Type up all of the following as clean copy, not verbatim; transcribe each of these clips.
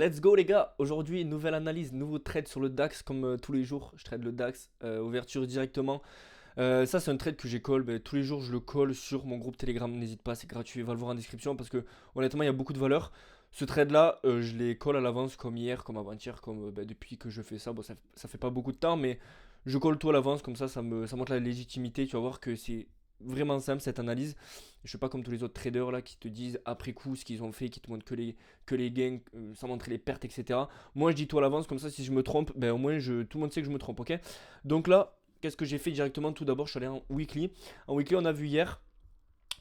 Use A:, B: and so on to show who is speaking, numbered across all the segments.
A: Let's go les gars. Aujourd'hui, nouvelle analyse, nouveau trade sur le DAX comme tous les jours. Je trade le DAX, ouverture directement. Ça c'est un trade que j'ai call, tous les jours je le colle sur mon groupe Telegram. N'hésite pas, c'est gratuit, va le voir en description parce que honnêtement il y a beaucoup de valeur. Ce trade là, je les colle à l'avance comme hier, comme avant-hier, comme depuis que je fais ça. Bon, ça fait pas beaucoup de temps, mais je colle tout à l'avance, comme ça montre la légitimité. Tu vas voir que c'est vraiment simple cette analyse. Je suis pas comme tous les autres traders là qui te disent après coup ce qu'ils ont fait, qui te montrent que les gains sans montrer les pertes, etc. Moi je dis tout à l'avance, comme ça si je me trompe, au moins tout le monde sait que je me trompe, ok. Donc là, qu'est-ce que j'ai fait directement? Tout d'abord, je suis allé en weekly. En weekly, on a vu hier,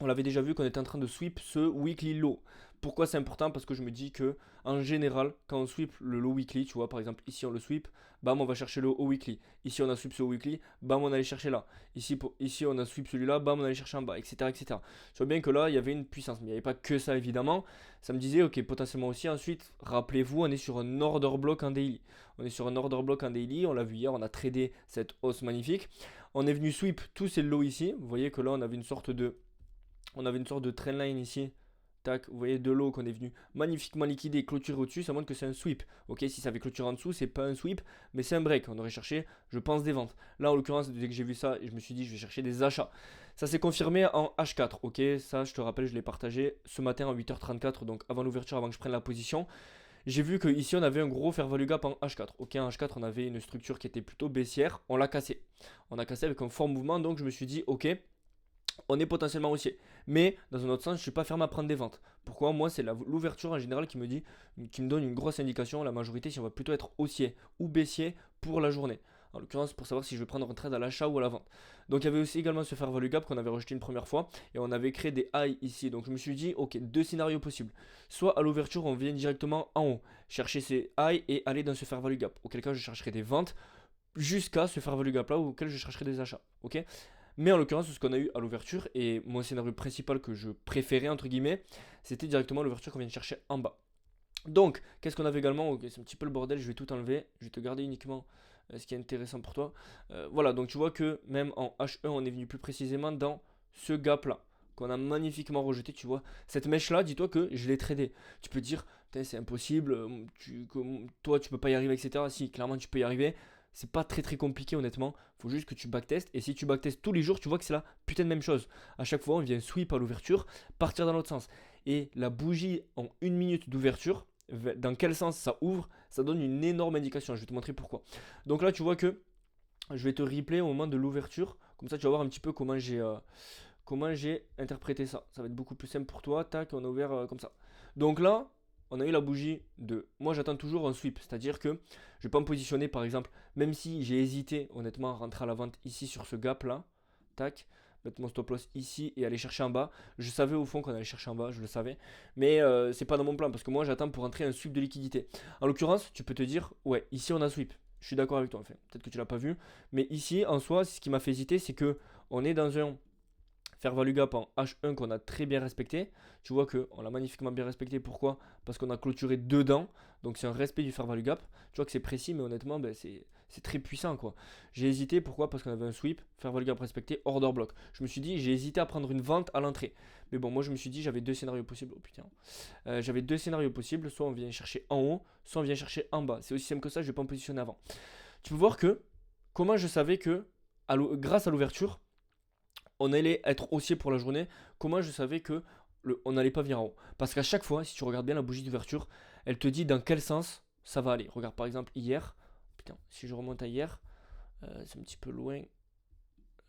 A: on l'avait déjà vu qu'on était en train de sweep ce weekly low. Pourquoi c'est important? Parce que je me dis que en général, quand on sweep le low weekly, tu vois, par exemple ici on le sweep, bam on va chercher le haut weekly. Ici on a sweep ce weekly, bam on allait chercher là. Ici on a sweep celui-là, bam on allait chercher en bas, etc., etc. Tu vois bien que là il y avait une puissance, mais il n'y avait pas que ça évidemment. Ça me disait ok potentiellement aussi ensuite, rappelez-vous, on est sur un order block en daily. On est sur un order block en daily, on l'a vu hier, on a tradé cette hausse magnifique. On est venu sweep tous ces lows ici. Vous voyez que là on avait une sorte de trendline ici. Tac, vous voyez de l'eau qu'on est venu magnifiquement liquider, clôturer au-dessus, ça montre que c'est un sweep. Ok, si ça avait clôturé en dessous, c'est pas un sweep, mais c'est un break. On aurait cherché, je pense, des ventes. Là, en l'occurrence, dès que j'ai vu ça, je me suis dit, je vais chercher des achats. Ça s'est confirmé en H4. Ok, ça, je te rappelle, je l'ai partagé ce matin à 8h34, donc avant l'ouverture, avant que je prenne la position. J'ai vu qu'ici, on avait un gros fair value gap en H4. Ok, en H4, on avait une structure qui était plutôt baissière. On l'a cassé. On a cassé avec un fort mouvement, donc je me suis dit, ok, on est potentiellement haussier. Mais dans un autre sens, je ne suis pas fermé à prendre des ventes. Pourquoi? Moi, c'est l'ouverture en général qui me donne une grosse indication. La majorité, si on va plutôt être haussier ou baissier pour la journée. En l'occurrence, pour savoir si je vais prendre un trade à l'achat ou à la vente. Donc, il y avait aussi également ce fair value gap qu'on avait rejeté une première fois. Et on avait créé des highs ici. Donc, je me suis dit, ok, deux scénarios possibles. Soit à l'ouverture, on vient directement en haut, chercher ces highs et aller dans ce fair value gap. Auquel cas, je chercherai des ventes jusqu'à ce fair value gap là auquel je chercherai des achats. Ok. Mais en l'occurrence, ce qu'on a eu à l'ouverture, et mon scénario principal que je préférais, entre guillemets, c'était directement l'ouverture qu'on vient de chercher en bas. Donc, qu'est-ce qu'on avait également? Ok, c'est un petit peu le bordel, je vais tout enlever. Je vais te garder uniquement ce qui est intéressant pour toi. Voilà, donc tu vois que même en H1, on est venu plus précisément dans ce gap-là, qu'on a magnifiquement rejeté, tu vois. Cette mèche-là, dis-toi que je l'ai tradé. Tu peux dire, c'est impossible, toi tu peux pas y arriver, etc. Si, clairement tu peux y arriver. C'est pas très très compliqué honnêtement, faut juste que tu backtestes et si tu backtestes tous les jours, tu vois que c'est la putain de même chose. À chaque fois, on vient sweep à l'ouverture, partir dans l'autre sens. Et la bougie en une minute d'ouverture, dans quel sens ça ouvre, ça donne une énorme indication. Je vais te montrer pourquoi. Donc là, tu vois que je vais te replay au moment de l'ouverture, comme ça tu vas voir un petit peu comment j'ai interprété ça. Ça va être beaucoup plus simple pour toi. Tac, on a ouvert comme ça. Donc là, on a eu la bougie de. Moi, j'attends toujours un sweep. C'est-à-dire que je ne vais pas me positionner, par exemple, même si j'ai hésité, honnêtement, à rentrer à la vente ici sur ce gap-là. Tac. Mettre mon stop loss ici et aller chercher en bas. Je savais au fond qu'on allait chercher en bas, je le savais. Mais c'est pas dans mon plan parce que moi j'attends pour entrer un sweep de liquidité. En l'occurrence, tu peux te dire, ouais, ici on a sweep. Je suis d'accord avec toi en fait. Peut-être que tu l'as pas vu. Mais ici, en soi, ce qui m'a fait hésiter, c'est que on est dans un Fair value gap en H1 qu'on a très bien respecté. Tu vois qu'on l'a magnifiquement bien respecté. Pourquoi? Parce qu'on a clôturé dedans. Donc c'est un respect du fair value gap. Tu vois que c'est précis, mais honnêtement, c'est très puissant quoi. J'ai hésité. Pourquoi? Parce qu'on avait un sweep, fair value gap respecté, order block. Je me suis dit, j'ai hésité à prendre une vente à l'entrée. Mais bon, moi je me suis dit, j'avais deux scénarios possibles. Oh putain. J'avais deux scénarios possibles. Soit on vient chercher en haut, soit on vient chercher en bas. C'est aussi simple que ça. Je vais pas me positionner avant. Tu peux voir que comment je savais que grâce à l'ouverture, on allait être haussier pour la journée. Comment je savais que on n'allait pas venir en haut? Parce qu'à chaque fois, si tu regardes bien la bougie d'ouverture, elle te dit dans quel sens ça va aller. Regarde par exemple hier. Putain, si je remonte à hier, c'est un petit peu loin.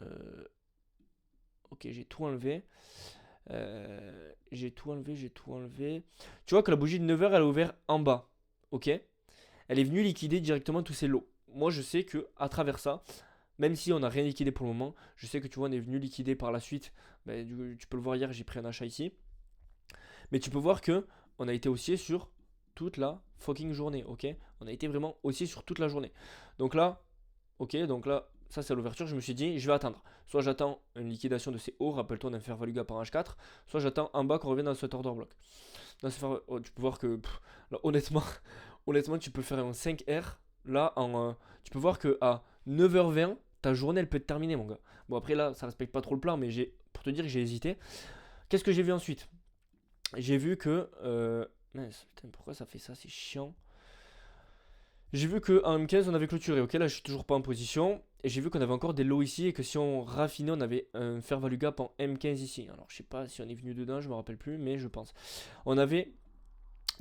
A: Euh, ok, j'ai tout enlevé. J'ai tout enlevé. Tu vois que la bougie de 9h, elle a ouvert en bas. Ok. Elle est venue liquider directement tous ces lots. Moi, je sais que à travers ça, même si on n'a rien liquidé pour le moment, je sais que tu vois, on est venu liquider par la suite. Tu peux le voir hier, j'ai pris un achat ici. Mais tu peux voir que on a été haussier sur toute la fucking journée, ok. On a été vraiment haussier sur toute la journée. Donc là, ok, donc là, ça c'est à l'ouverture, je me suis dit, je vais attendre. Soit j'attends une liquidation de ces hauts, rappelle-toi d'un fair value gap en H4, soit j'attends en bas qu'on revienne dans cet order block. Tu peux voir que, là, honnêtement, honnêtement, tu peux faire un 5R. Là, tu peux voir que à 9h20, ta journée elle peut être terminée, mon gars. Bon, après là, ça respecte pas trop le plan, mais pour te dire que j'ai hésité. Qu'est-ce que j'ai vu ensuite? J'ai vu que Mince, putain, pourquoi ça fait ça? C'est chiant. J'ai vu qu'en M15 on avait clôturé, ok là je suis toujours pas en position. Et j'ai vu qu'on avait encore des lots ici et que si on raffinait on avait un fair value gap en M15 ici. Alors je sais pas si on est venu dedans, je me rappelle plus, mais je pense. On avait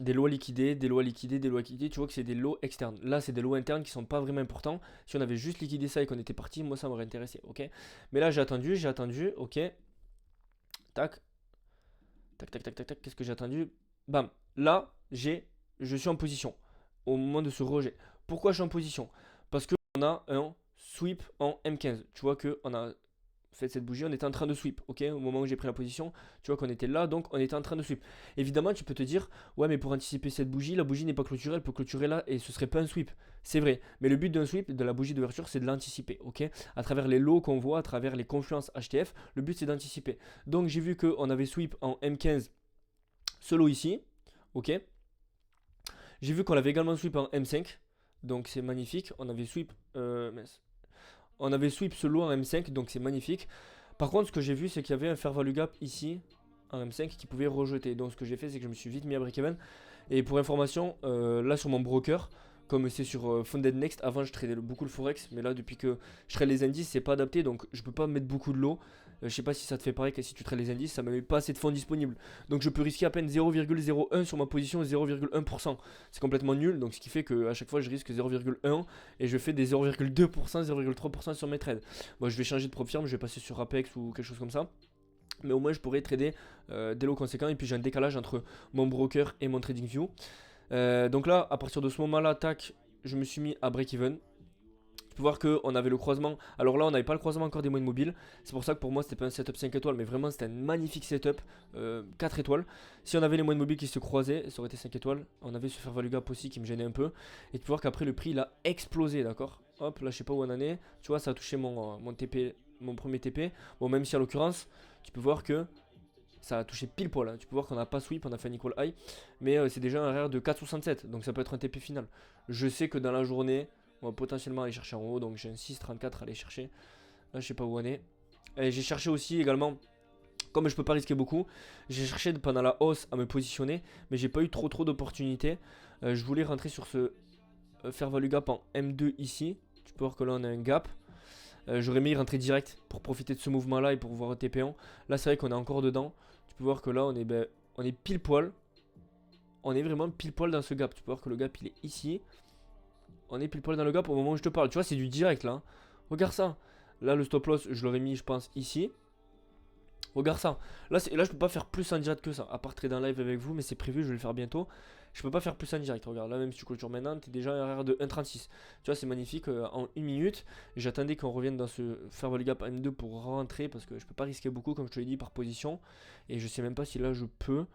A: des lots à liquider, des lots à liquider, des lots à liquider, tu vois que c'est des lots externes. Là c'est des lots internes qui sont pas vraiment importants. Si on avait juste liquidé ça et qu'on était parti, moi ça m'aurait intéressé, ok. Mais là j'ai attendu, ok. Tac, tac, tac, tac, tac, tac, qu'est-ce que j'ai attendu? Bam, là je suis en position au moment de ce rejet. Pourquoi je suis en position? Parce qu'on a un sweep en M15. Tu vois qu'on a fait cette bougie, on était en train de sweep, ok? Au moment où j'ai pris la position, tu vois qu'on était là, donc on était en train de sweep. Évidemment, tu peux te dire, ouais, mais pour anticiper cette bougie, la bougie n'est pas clôturée, elle peut clôturer là et ce serait pas un sweep. C'est vrai, mais le but d'un sweep, de la bougie d'ouverture, c'est de l'anticiper, ok? À travers les lots qu'on voit, à travers les confluences HTF, le but c'est d'anticiper. Donc j'ai vu qu'on avait sweep en M15 ce lot ici, ok? J'ai vu qu'on avait également sweep en M5, donc c'est magnifique. On avait sweep ce lot en M5, donc c'est magnifique. Par contre, ce que j'ai vu, c'est qu'il y avait un fair value gap ici en M5 qui pouvait rejeter. Donc ce que j'ai fait, c'est que je me suis vite mis à break-even. Et pour information, là sur mon broker, comme c'est sur Funded Next, avant je tradais beaucoup le Forex, mais là depuis que je trade les indices, c'est pas adapté, donc je peux pas mettre beaucoup de lots. Je sais pas si ça te fait pareil que si tu trades les indices, ça me met pas assez de fonds disponibles. Donc je peux risquer à peine 0,01 sur ma position, 0,1%. C'est complètement nul, donc ce qui fait que à chaque fois je risque 0,1 et je fais des 0,2%, 0,3% sur mes trades. Moi je vais changer de prop firm, je vais passer sur Apex ou quelque chose comme ça. Mais au moins je pourrais trader des lots conséquents et puis j'ai un décalage entre mon broker et mon trading view. Donc là, à partir de ce moment-là, tac, je me suis mis à break-even. Tu peux voir qu'on avait le croisement. Alors là, on n'avait pas le croisement encore des moyennes mobiles. C'est pour ça que pour moi, c'était pas un setup 5 étoiles, mais vraiment, c'était un magnifique setup 4 étoiles. Si on avait les moyennes mobiles qui se croisaient, ça aurait été 5 étoiles. On avait ce fair value gap aussi qui me gênait un peu. Et tu peux voir qu'après, le prix, il a explosé, d'accord? Hop, là, je sais pas où on en est. Tu vois, ça a touché mon TP, mon premier TP. Bon, même si à l'occurrence, tu peux voir que ça a touché pile poil, hein. Tu peux voir qu'on n'a pas sweep, on a fait un equal high. Mais c'est déjà un RR de 4,67. Donc ça peut être un TP final. Je sais que dans la journée, on va potentiellement aller chercher en haut. Donc j'ai un 6,34 à aller chercher. Là, je sais pas où on est. Et j'ai cherché aussi également, comme je peux pas risquer beaucoup, j'ai cherché pendant la hausse à me positionner. Mais j'ai pas eu trop d'opportunités. Je voulais rentrer sur ce fair value gap en M2 ici. Tu peux voir que là on a un gap. J'aurais mis rentrer direct pour profiter de ce mouvement là et pour voir TP1. Là c'est vrai qu'on est encore dedans. Tu peux voir que là on est pile poil. On est vraiment pile poil dans ce gap. Tu peux voir que le gap il est ici. On est pile poil dans le gap au moment où je te parle. Tu vois c'est du direct là, hein. Regarde ça. Là le stop loss je l'aurais mis je pense ici. Regarde ça. Là je peux pas faire plus en direct que ça. À part trader en live avec vous, mais c'est prévu, je vais le faire bientôt. Je peux pas faire plus en direct. Regarde, là même si tu clôtures maintenant, t'es déjà à un RR de 1,36. Tu vois, c'est magnifique. En une minute, j'attendais qu'on revienne dans ce fair value gap M2 pour rentrer parce que je peux pas risquer beaucoup, comme je te l'ai dit, par position. Et je sais même pas si là je peux.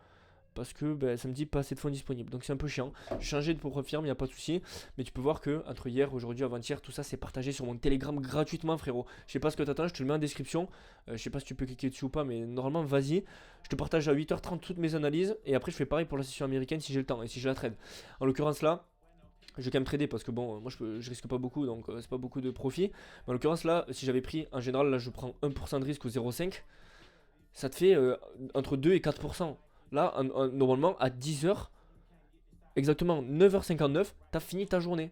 A: Parce que ça me dit pas assez de fonds disponibles. Donc c'est un peu chiant. J'ai changé de propre firme, il n'y a pas de souci. Mais tu peux voir que entre hier, aujourd'hui, avant-hier, tout ça c'est partagé sur mon Telegram gratuitement, frérot. Je sais pas ce que t'attends, je te le mets en description. Je sais pas si tu peux cliquer dessus ou pas, mais normalement, vas-y. Je te partage à 8h30 toutes mes analyses. Et après, je fais pareil pour la session américaine si j'ai le temps et si je la trade. En l'occurrence là, je vais quand même trader parce que bon, moi je risque pas beaucoup donc c'est pas beaucoup de profit. Mais en l'occurrence là, si j'avais pris, en général, là je prends 1% de risque au 0,5. Ça te fait entre 2 et 4%. Là, normalement, à 10h, exactement 9h59, t'as fini ta journée.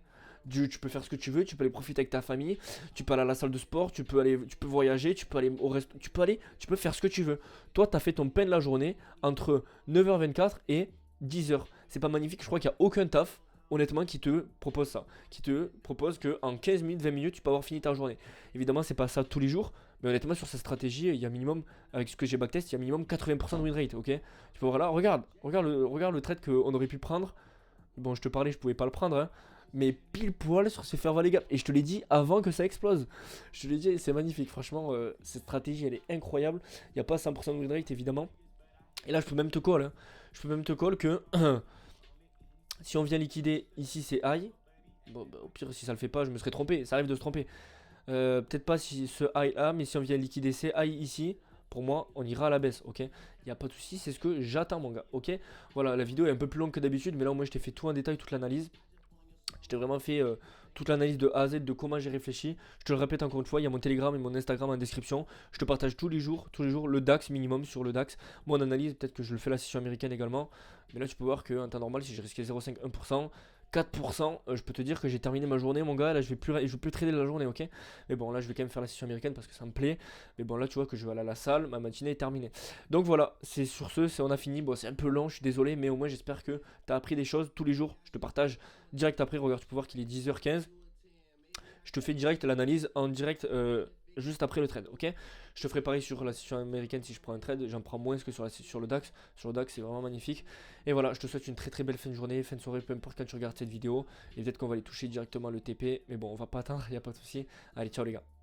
A: Tu peux faire ce que tu veux, tu peux aller profiter avec ta famille, tu peux aller à la salle de sport, tu peux voyager, tu peux aller au resto, tu peux faire ce que tu veux. Toi, t'as fait ton pain de la journée entre 9h24 et 10h. C'est pas magnifique, je crois qu'il n'y a aucun taf, honnêtement, qui te propose ça. Qui te propose que en 15 minutes, 20 minutes, tu peux avoir fini ta journée. Évidemment, c'est pas ça tous les jours, mais honnêtement, sur cette stratégie, il y a minimum, avec ce que j'ai backtest, il y a minimum 80% de win rate, ok? Tu peux voir là, regarde le trade qu'on aurait pu prendre. Bon, je te parlais, je pouvais pas le prendre, hein, mais pile poil sur ce fair value gap. Et je te l'ai dit avant que ça explose. Je te l'ai dit, c'est magnifique. Franchement, cette stratégie, elle est incroyable. Il n'y a pas 100% de win rate, évidemment. Et là, je peux même te call, hein. Je peux même te call que si on vient liquider ici, c'est high. Bon, au pire, si ça le fait pas, je me serais trompé. Ça arrive de se tromper. Peut-être pas si ce high là, mais si on vient liquider ces high ici, pour moi, on ira à la baisse, ok? Il n'y a pas de souci, c'est ce que j'attends, mon gars, ok? Voilà, la vidéo est un peu plus longue que d'habitude, mais là, au moins, je t'ai fait tout en détail, toute l'analyse. Je t'ai vraiment fait toute l'analyse de A à Z de comment j'ai réfléchi. Je te le répète encore une fois, il y a mon Telegram et mon Instagram en description. Je te partage tous les jours, le DAX minimum sur le DAX. Mon analyse, peut-être que je le fais la session américaine également. Mais là, tu peux voir qu'en temps normal, si je risquais 0,5, 1%, 4%, je peux te dire que j'ai terminé ma journée, mon gars. Là, je vais plus trader la journée, ok. Mais bon, là, je vais quand même faire la session américaine parce que ça me plaît. Mais bon, là, tu vois que je vais aller à la salle, ma matinée est terminée. Donc voilà, c'est sur ce, on a fini. Bon, c'est un peu long, je suis désolé, mais au moins, j'espère que tu as appris des choses tous les jours. Je te partage direct après. Regarde, tu peux voir qu'il est 10h15. Je te fais direct l'analyse en direct juste après le trade, ok. Je te ferai pareil sur la session américaine si je prends un trade, j'en prends moins que sur le DAX. Sur le DAX, c'est vraiment magnifique. Et voilà, je te souhaite une très très belle fin de journée, fin de soirée, peu importe quand tu regardes cette vidéo. Et peut-être qu'on va aller toucher directement le TP, mais bon, on va pas attendre, il n'y a pas de souci. Allez, ciao les gars.